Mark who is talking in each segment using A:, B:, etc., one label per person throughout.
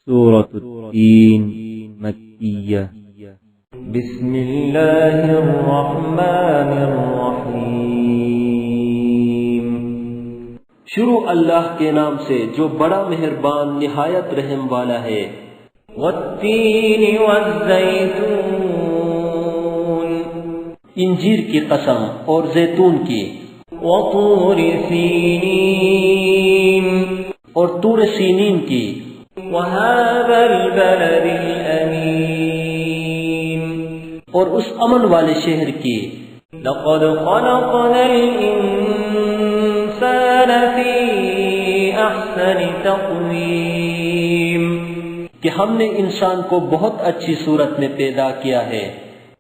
A: سورة التين مكية
B: بسم الله الرحمن الرحیم
C: شروع اللہ کے نام سے جو بڑا مہربان نہایت رحم والا ہے۔
B: والتین والزیتون
C: انجیر کی قسم اور زیتون کی،
B: وطور سینین
C: اور طور سینین کی،
B: وهذا البلد الأمین
C: اور اس امن والے شہر کی۔
B: لقد خلقنا الإنسان في أحسن تقویم
C: کہ ہم نے انسان کو بہت اچھی صورت میں پیدا کیا ہے۔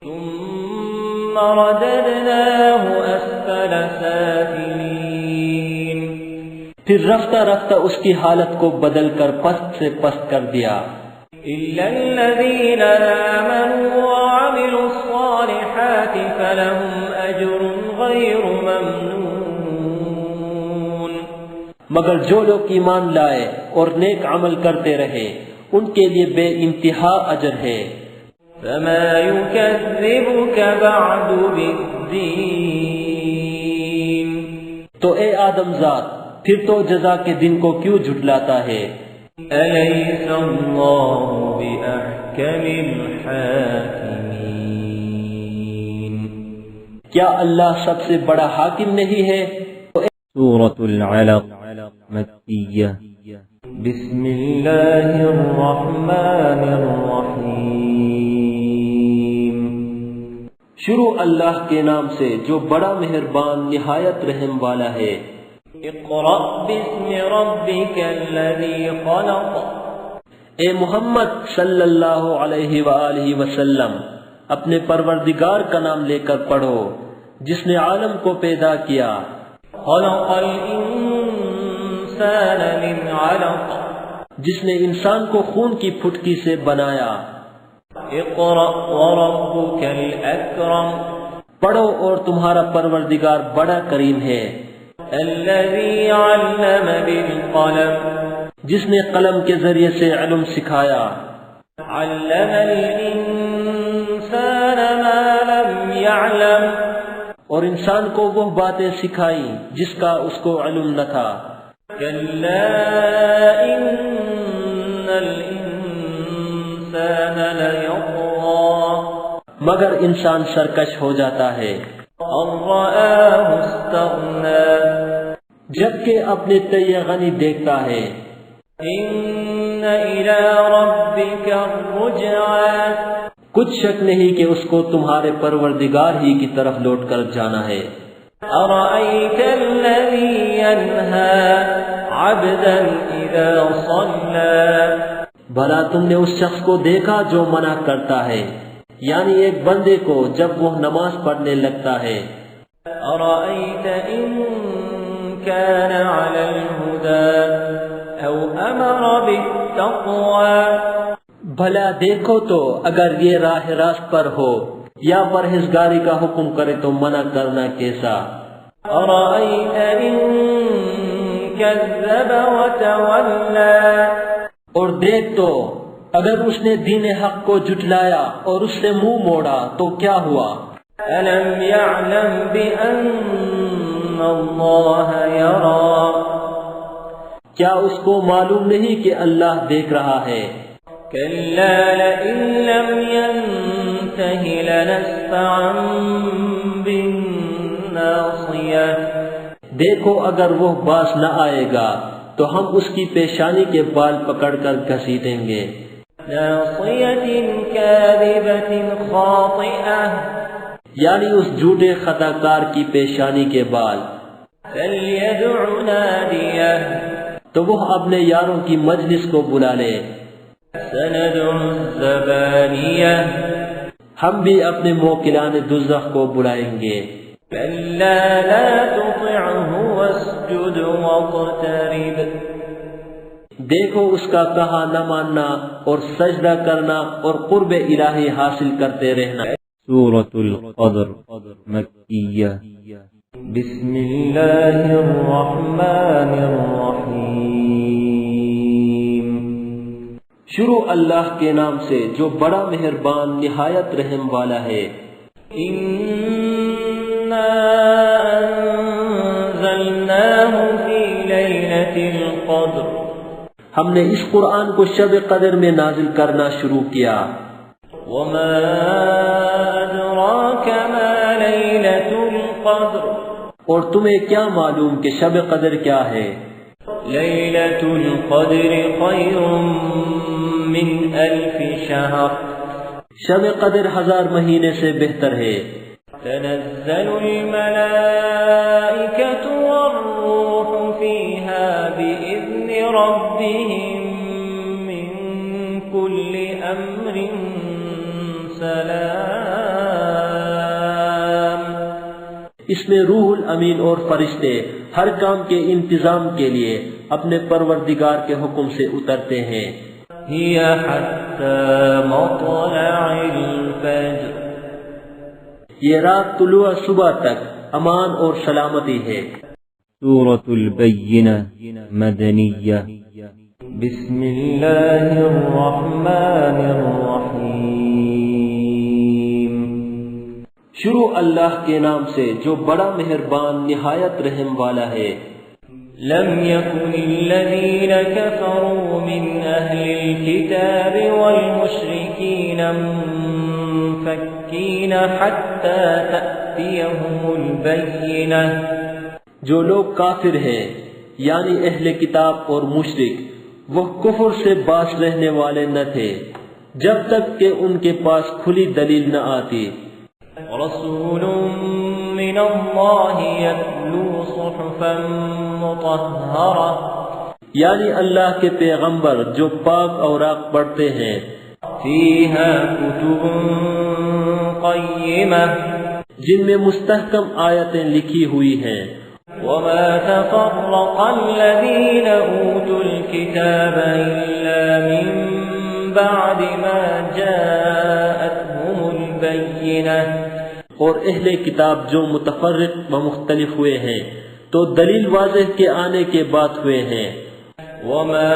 B: ثم رددناه أسفل سافلین
C: پھر رفتہ رفتہ اس کی حالت کو بدل کر پست سے پست کر دیا۔
B: إلا الذين آمنوا وعملوا الصالحات فلهم أجر غير ممنون
C: مگر جو لوگ ایمان لائے اور نیک عمل کرتے رہے ان کے لیے بے انتہا اجر ہے۔
B: فما يكذبك بعد بالدين
C: تو اے آدم ذات پھر تو جزا کے دن کو کیوں جھٹلاتا ہے؟
B: أليس الله بأحكم الحاكمين
C: کیا اللہ سب سے بڑا حاکم نہیں ہے؟
A: سورة العلق مكية
B: بسم الله الرحمن الرحيم
C: شروع اللہ کے نام سے جو بڑا مہربان نہایت رحم والا ہے۔
B: اقرأ باسم ربك الذي خلق
C: اے محمد صلی اللہ علیہ وآلہ وسلم اپنے پروردگار کا نام لے کر پڑھو جس نے عالم کو پیدا کیا۔
B: خلق الإنسان من علق
C: جس نے انسان کو خون کی پھٹکی سے بنایا۔
B: اقرأ وربك الأكرم
C: پڑھو اور تمہارا پروردگار بڑا کریم ہے۔
B: الذي علم بالقلم
C: جس نے قلم کے ذریعے سے علم سکھایا۔
B: علم الإنسان ما لم يعلم
C: اور انسان کو وہ باتیں سکھائیں جس کا اس کو علم نہ تھا۔
B: كلا إن الإنسان ليطغى
C: مگر انسان سرکش ہو جاتا ہے۔
B: أن رآه استغنى
C: جبکہ اپنے تئیں غنی دیکھتا ہے۔
B: إن إلى ربك الرجعى
C: کچھ شک نہیں کہ اس کو تمہارے پروردگار ہی کی طرف لوٹ کر جانا ہے۔
B: أرأيت الذي ينهى عبدا إذا صلى
C: بھلا تم نے اس شخص کو دیکھا جو منع کرتا ہے، یعنی ایک بندے کو جب وہ نماز پڑھنے لگتا ہے۔
B: أرأيت إن كان على الهدى أو أمر بالتقوى
C: بھلا دیکھو تو اگر یہ راہ راست پر ہو یا پرہیزگاری کا حکم کرے تو منع کرنا کیسا؟
B: أرأيت إن كذب وتولى
C: اور دیکھ تو اگر اس نے دین حق کو جھٹلایا اور اس سے منہ موڑا تو کیا ہوا؟
B: ألم يعلم بأن الله يرى
C: کیا اس کو معلوم نہیں کہ اللہ دیکھ رہا ہے؟
B: كلا لئن لم ينته لنسفعا بالناصية
C: دیکھو اگر وہ باز نہ آئے گا تو ہم اس کی پیشانی کے بال پکڑ کر گھسیٹیں گے۔
B: ناصية كاذبة خاطئة
C: یعنی اس جھوٹے خطا کار کی پیشانی کے بال۔
B: فليدع ناديه
C: تو وہ اپنے یاروں کی مجلس کو بلا لے۔
B: سندع الزبانية
C: ہم بھی اپنے موکلان دوزخ کو بلائیں گے۔
B: كلا لا تطعه واسجد واقترب
C: دیکھو اس کا کہا نہ ماننا اور سجدہ کرنا اور قرب الہی حاصل کرتے رہنا۔
A: سورة القدر مكية
B: بسم الله الرحمن الرحيم
C: شروع اللہ کے نام سے جو بڑا مہربان نہایت رحم والا ہے۔
B: إنا أنزلناه في ليلة القدر
C: ہم نے اس قرآن کو شب قدر میں نازل کرنا شروع کیا۔
B: وما أدراك ما ليلة القدر
C: اور تمہیں کیا معلوم کہ شب قدر کیا ہے؟
B: ليلة القدر خير من 1000 شهر
C: شب قدر 1000 مہینے سے بہتر ہے۔
B: تنزل الملائكة والروح فيها بإذن ربهم من كل أمر سلام
C: اس میں روح الامین اور فرشتے ہر کام کے انتظام کے لیے اپنے پروردگار کے حکم سے اترتے ہیں۔
B: هي حتى مطلع الفجر
C: یہ رات طلوع صبح تک امان اور سلامتی ہے۔
A: سورة البينة مدنية
B: بسم الله الرحمن الرحيم
C: شروع اللہ کے نام سے جو بڑا مہربان نہایت رحم والا ہے۔
B: لم يكن الذين كفروا من أهل الكتاب والمشركين منفكين حتى تأتيهم البينة
C: جو لوگ کافر ہیں یعنی اہل کتاب اور مشرک وہ کفر سے باز رہنے والے نہ تھے جب تک کہ ان کے پاس کھلی دلیل نہ آتی۔
B: رسول من اللہ یتلو صحفا مطہرہ
C: یعنی اللہ کے پیغمبر جو پاک اوراق پڑھتے ہیں۔
B: فیہا کتب قیمہ
C: جن میں مستحکم آیتیں لکھی ہوئی ہیں۔
B: وما تفرق الذین اوتوا الكتاب الا من بعد ما جاءتهم البینہ
C: اور اہل کتاب جو متفرق و مختلف ہوئے ہیں تو دلیل واضح کے آنے کے بعد ہوئے ہیں۔
B: وما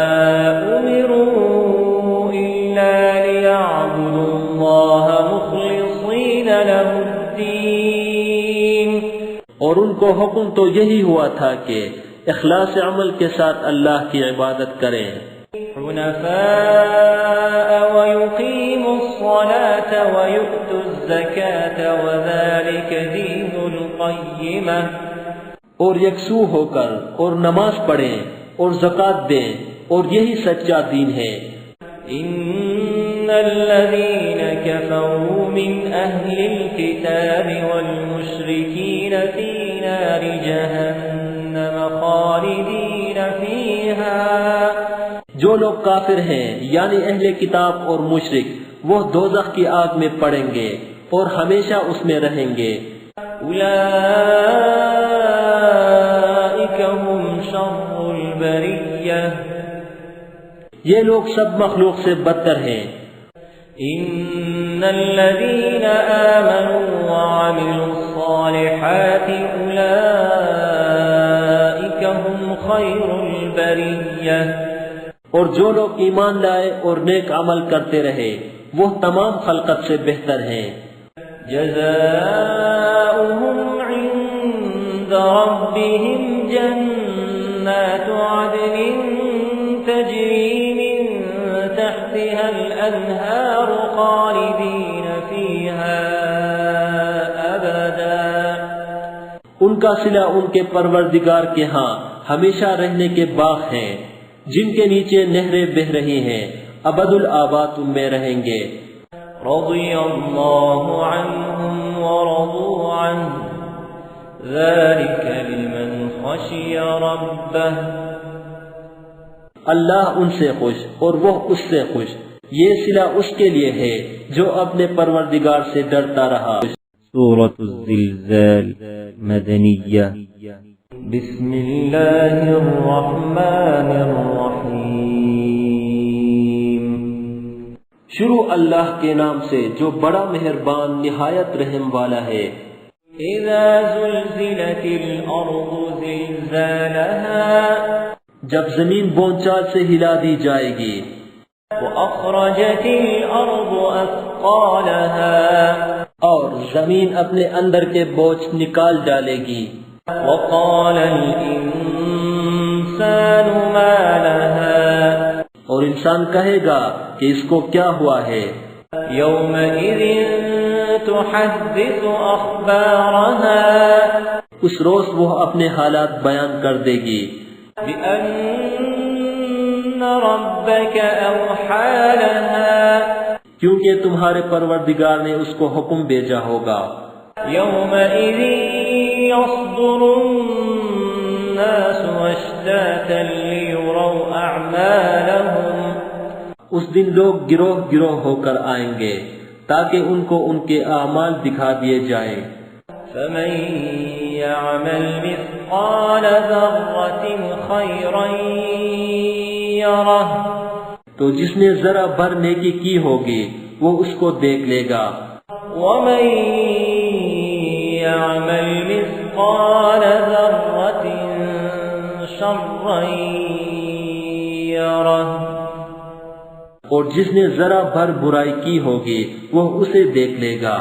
B: امروا الا ليعبدوا الله مخلصين له الدين
C: اور ان کو حکم تو یہی ہوا تھا کہ اخلاص عمل کے ساتھ اللہ کی عبادت کریں،
B: حنفاء ويقيموا الصلاة ويؤتوا الزكاة وذلك دين القيمة
C: اور یکسو ہو کر اور نماز پڑھیں اور زکوٰۃ دیں اور یہی سچا دین ہے۔
B: ان الذين كفروا من اهل الكتاب والمشركين في نار جهنم خالدين فيها
C: جو لوگ کافر ہیں یعنی اہل کتاب اور مشرک وہ دوزخ کی آگ میں پڑیں گے اور ہمیشہ اس میں رہیں گے۔
B: اولئك هم شر البریہ
C: یہ لوگ سب مخلوق سے بدتر ہیں۔
B: ان الذين آمنوا وعملوا الصالحات اولئك هم خير البریہ
C: اور جو لوگ ایمان لائے اور نیک عمل کرتے رہے وہ تمام خلقت سے بہتر ہیں۔
B: جزاؤهم عند ربهم جنات عدن تجري من تحتها الأنهار خالدين فيها أبدا
C: ان کا صلہ ان کے پروردگار کے ہاں ہمیشہ رہنے کے باغ ہیں جن کے نیچے نہریں بہ رہی ہیں، ابد الآباد ان میں رہیں گے۔
B: رضی اللہ عنہم ورضوا عنہ ذلك لمن خشی ربہ
C: اللہ ان سے خوش اور وہ اس سے خوش، یہ صلہ اس کے لیے ہے جو اپنے پروردگار سے ڈرتا رہا۔
A: سورة الزلزال مدنية
B: بسم اللہ الرحمن الرحیم
C: شروع اللہ کے نام سے جو بڑا مہربان نہایت رحم والا ہے۔
B: اذا زلزلت الارض زلزالها
C: جب زمین بونچال سے ہلا دی جائے گی۔
B: أخرجت الأرض أثقالها
C: اور زمین اپنے اندر کے بوجھ نکال ڈالے گی.
B: وقال الإنسان ما لها
C: اور انسان کہے گا کہ اس کو کیا ہوا ہے.
B: يومئذ تحدث أخبارها
C: اس روز وہ اپنے حالات بیان کر دے گی.
B: بأن ربك أوحى لها
C: کیونکہ تمہارے پروردگار نے اس کو حکم بھیجا ہوگا.
B: يومئذ يصدر الناس أشتاتا ليروا أعمالهم
C: اس دن لوگ گروہ گروہ ہو کر آئیں گے تاکہ ان کو ان کے اعمال دکھا دیے جائیں.
B: فمن يعمل مثقال ذرة خيرا يره
C: تو جس نے ذرا بھر نیکی کی ہوگی وہ اس کو دیکھ لے گا.
B: ومن يعمل مثقال ذرة شرا يره
C: اور جس نے ذرا بھر برائی کی ہوگی وہ اسے دیکھ لے گا.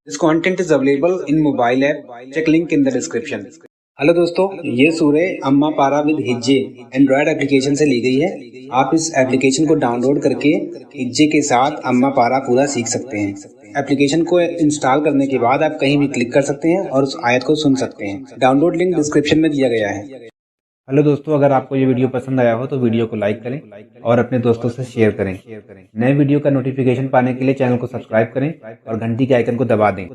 D: This content is available in mobile app. Check link in the description. Hello دوستو، یہ سورہ اما پارا ود ہجے اینڈرائڈ اپلیکیشن سے لی گئی ہے. آپ اس اپلیکیشن کو ڈاؤن لوڈ کر کے ہجے کے ساتھ اما پارا پورا سیکھ سکتے ہیں. اپلیکیشن کو انسٹال کرنے کے بعد آپ کہیں بھی کلک کر سکتے ہیں اور اس آیت کو سن سکتے ہیں. ڈاؤن لوڈ لنک ڈسکرپشن میں دیا گیا ہے.
E: ہلو دوستو، اگر آپ کو یہ ویڈیو پسند آیا ہو تو ویڈیو کو لائک کریں اور اپنے دوستوں سے شیئر کریں. نئے ویڈیو کا نوٹیفیکیشن پانے کے لیے چینل کو سبسکرائب کریں اور گھنٹی کے آئیکن کو دبا دیں.